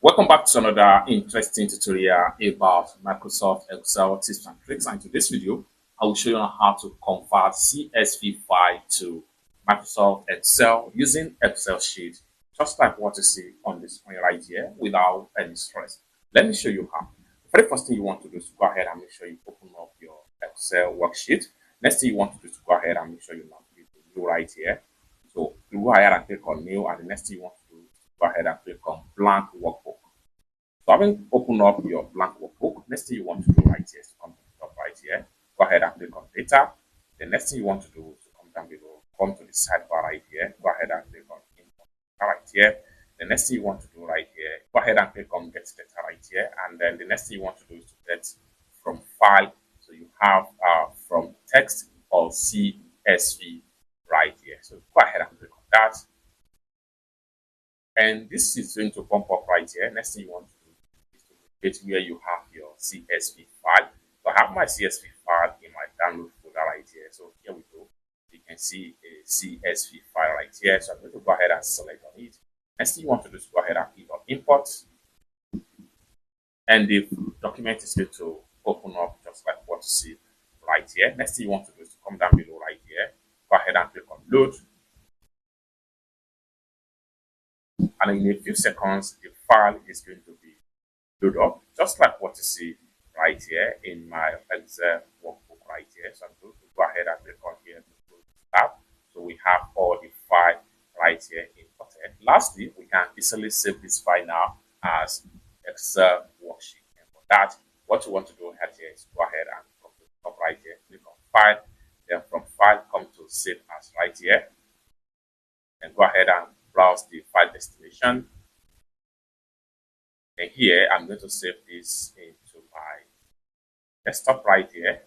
Welcome back to another interesting tutorial about Microsoft Excel tips and tricks. And in today's video, I will show you how to convert CSV file to Microsoft Excel using Excel sheet, just like what you see on the screen right here without any stress. Let me show you how. The very first thing you want to do is go ahead and make sure you open up your Excel worksheet. Next thing you want to do is go ahead and make sure you navigate to new right here. So you go ahead and click on new, and the next thing you want to do is go ahead and click on blank workbook. So having opened up your blank workbook, next thing you want to do right here is to come to the top right here. Go ahead and click on data. The next thing you want to do is to come down below, come to the sidebar right here. Go ahead and click on import right here. The next thing you want to do right here, go ahead and click on get data right here. And then the next thing you want to do is to get from file. So you have from text or CSV right here. So go ahead and click on that. And this is going to pump up right here. Next thing you want to do is to locate where you have your CSV file. So I have my CSV file in my download folder right here. So here we go. You can see a CSV file right here. So I'm going to go ahead and select on it. Next thing you want to do is go ahead and click on import. And the document is going to open up just like what you see right here. Next thing you want to do is to come down below right here. Go ahead and click on load. And in a few seconds, the file is going to be loaded up, just like what you see right here in my Excel workbook right here. So I'm going to go ahead and click on here to close the tab. So we have all the file right here imported. Lastly, we can easily save this file now as Excel worksheet. And for that, what you want to do here is go ahead and come to the top right here, click on file, then from file come to save as right here, and go ahead and browse the file destination. And here I'm going to save this into my desktop right here.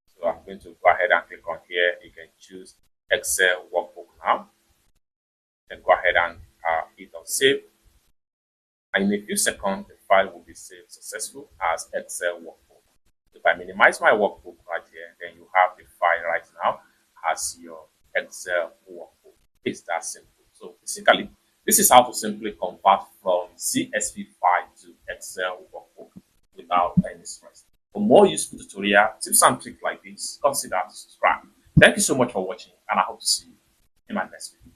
So I'm going to go ahead and click on here. You can choose Excel workbook now. Then go ahead and hit on save. And in a few seconds, the file will be saved successful as Excel workbook. If I minimize my workbook right here, then you have the file right now as your Excel workbook. It's that simple. So basically, this is how to simply convert from CSV file to Excel workbook without any stress. For more useful tutorial tips and tricks like this, consider to subscribe. Thank you so much for watching, and I hope to see you in my next video.